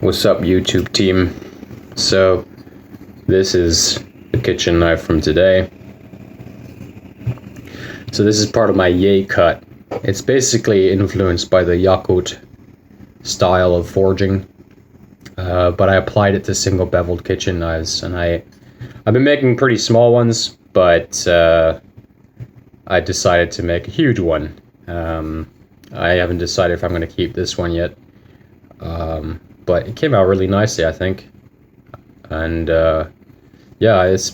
What's up, YouTube team? So this is the kitchen knife from today. So this is part of my Yay cut. It's basically influenced by the Yakut style of forging, but I applied it to single beveled kitchen knives, and I've been making pretty small ones, but I decided to make a huge one. I haven't decided if I'm going to keep this one yet. But it came out really nicely, I think. And yeah, it's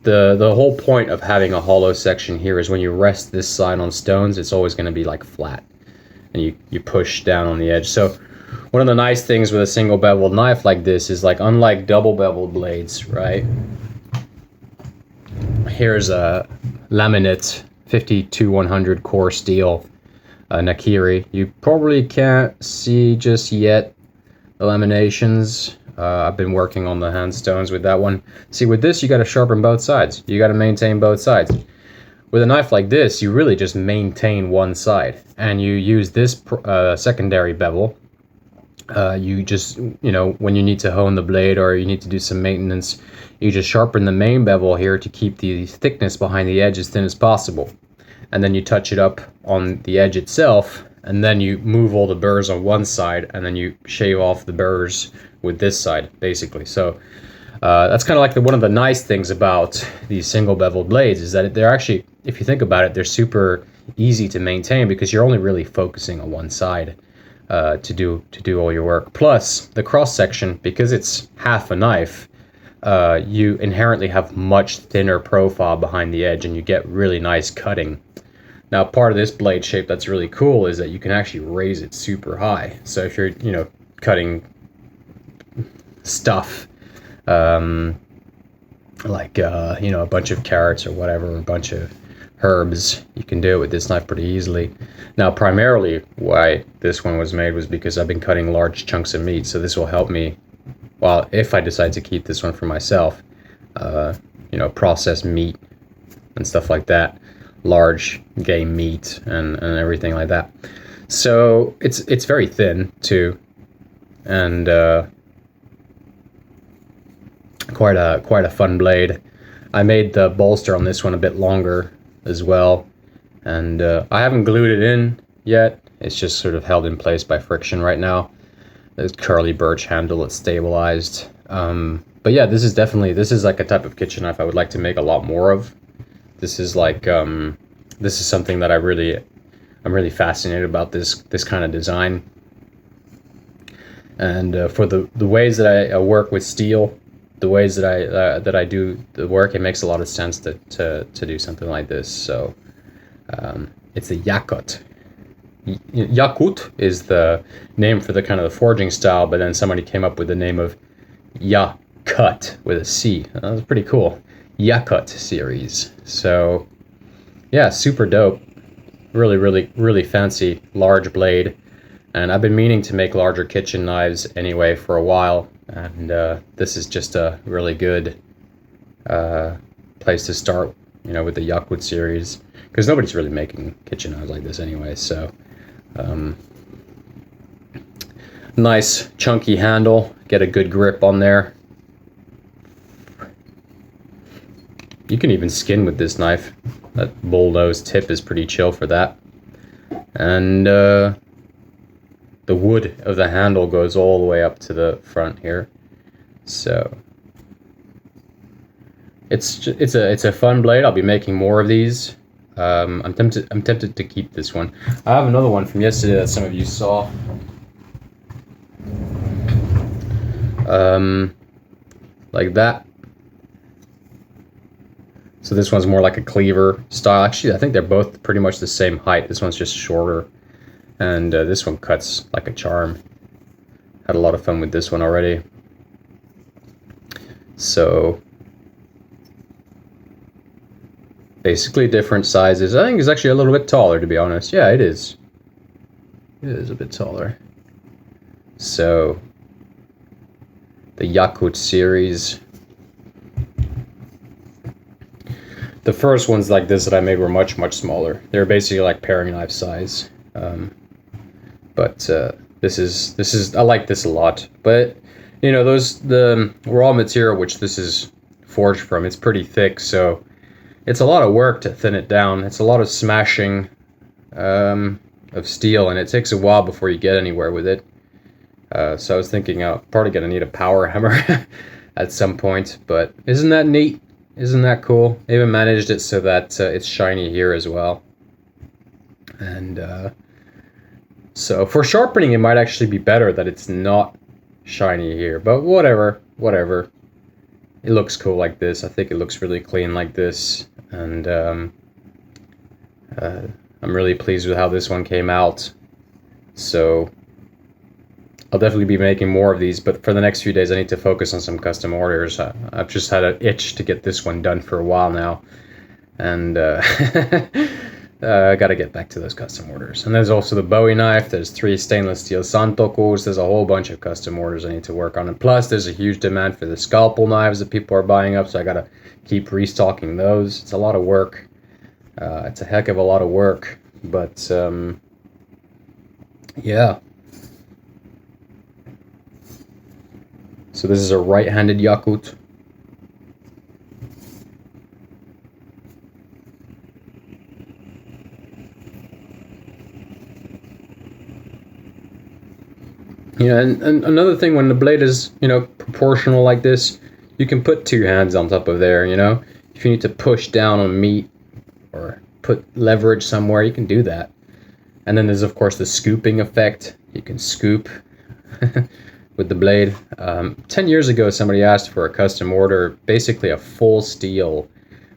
the whole point of having a hollow section here is when you rest this side on stones, it's always going to be like flat, and you push down on the edge. So one of the nice things with a single beveled knife like this is, like, unlike double beveled blades, right? Here's a laminate 52-100 core steel Nakiri. You probably can't see just yet the laminations. I've been working on the hand stones with that one. See, with this, you got to sharpen both sides. You got to maintain both sides. With a knife like this, you really just maintain one side, and you use this secondary bevel. You just, when you need to hone the blade or you need to do some maintenance, you just sharpen the main bevel here to keep the thickness behind the edge as thin as possible. And then you touch it up on the edge itself, and then you move all the burrs on one side, and then you shave off the burrs with this side, basically. So that's kind of like one of the nice things about these single beveled blades, is that they're actually, if you think about it, they're super easy to maintain because you're only really focusing on one side to do all your work. Plus, the cross section, because it's half a knife, you inherently have much thinner profile behind the edge, and you get really nice cutting. Now, part of this blade shape that's really cool is that you can actually raise it super high. So if you're, cutting stuff, like, a bunch of carrots or whatever, or a bunch of herbs, you can do it with this knife pretty easily. Now, primarily why this one was made was because I've been cutting large chunks of meat, so this will help me, well, if I decide to keep this one for myself, process meat and stuff like that. Large game meat and everything like that. So it's very thin too, and quite a fun blade. I made the bolster on this one a bit longer as well, and I haven't glued it in yet. It's just sort of held in place by friction right now. This curly birch handle that's stabilized. But yeah, this is like a type of kitchen knife I would like to make a lot more of. This is like this is something that I'm really fascinated about, this kind of design. And for the ways that I work with steel, the ways that I do the work, it makes a lot of sense to do something like this. So it's a Yakut. Yakut is the name for the kind of the forging style, but then somebody came up with the name of Yakut with a C. That was pretty cool. Yakut series. So yeah, super dope. Really fancy large blade. And I've been meaning to make larger kitchen knives anyway for a while, and this is just a really good place to start, with the Yakut series, because nobody's really making kitchen knives like this anyway. So nice chunky handle, get a good grip on there. You can even skin with this knife. That bullnose tip is pretty chill for that. And the wood of the handle goes all the way up to the front here. So it's a fun blade. I'll be making more of these. I'm tempted to keep this one. I have another one from yesterday that some of you saw. Like that. So this one's more like a cleaver style. Actually, I think they're both pretty much the same height. This one's just shorter, and this one cuts like a charm. Had a lot of fun with this one already. So basically different sizes. I think it's actually a little bit taller, to be honest. Yeah, it is. It is a bit taller. So the Yakut series. The first ones like this that I made were much smaller. They were basically like paring knife size. But This is I like this a lot. But you know, the raw material which this is forged from, it's pretty thick, so it's a lot of work to thin it down. It's a lot of smashing of steel, and it takes a while before you get anywhere with it. So I was thinking I'm probably gonna need a power hammer at some point. But isn't that neat? Isn't that cool? They even managed it so that it's shiny here as well. And so for sharpening, it might actually be better that it's not shiny here. But whatever, whatever. It looks cool like this. I think it looks really clean like this. And I'm really pleased with how this one came out. So I'll definitely be making more of these, but for the next few days I need to focus on some custom orders. I've just had an itch to get this one done for a while now, and I gotta get back to those custom orders. And there's also the Bowie knife, there's 3 stainless steel santokus, there's a whole bunch of custom orders I need to work on, and plus there's a huge demand for the scalpel knives that people are buying up, so I gotta keep restocking those. It's a lot of work. It's a heck of a lot of work, but yeah. So this is a right-handed Yakut. Yeah, and another thing, when the blade is, you know, proportional like this, you can put 2 hands on top of there, you know? If you need to push down on meat or put leverage somewhere, you can do that. And then there's, of course, the scooping effect. You can scoop with the blade. 10 years ago, somebody asked for a custom order, basically a full steel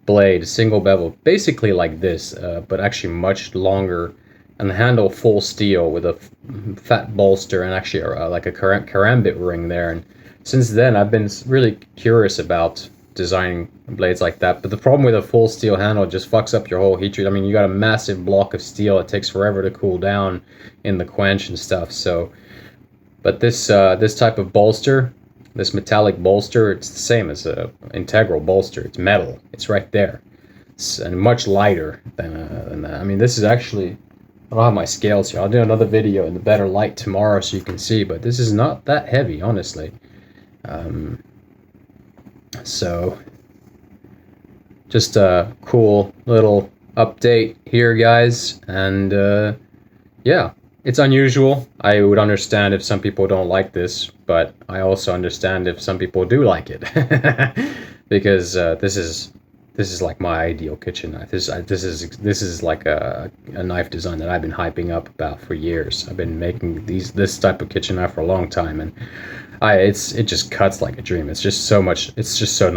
blade, single bevel, basically like this, but actually much longer, and the handle full steel with a fat bolster and actually like a karambit ring there. And since then, I've been really curious about designing blades like that. But the problem with a full steel handle, it just fucks up your whole heat treat. I mean, you got a massive block of steel. It takes forever to cool down in the quench and stuff. So, but this type of bolster, this metallic bolster, it's the same as a integral bolster. It's metal. It's right there. And much lighter than that. I mean, this is actually, I don't have my scales here. I'll do another video in the better light tomorrow so you can see, but this is not that heavy, honestly. So just a cool little update here, guys. And yeah, it's unusual. I would understand if some people don't like this, but I also understand if some people do like it. Because this is like my ideal kitchen knife. This is like a knife design that I've been hyping up about for years. I've been making this type of kitchen knife for a long time, and it just cuts like a dream. It's just so much. It's just so nice.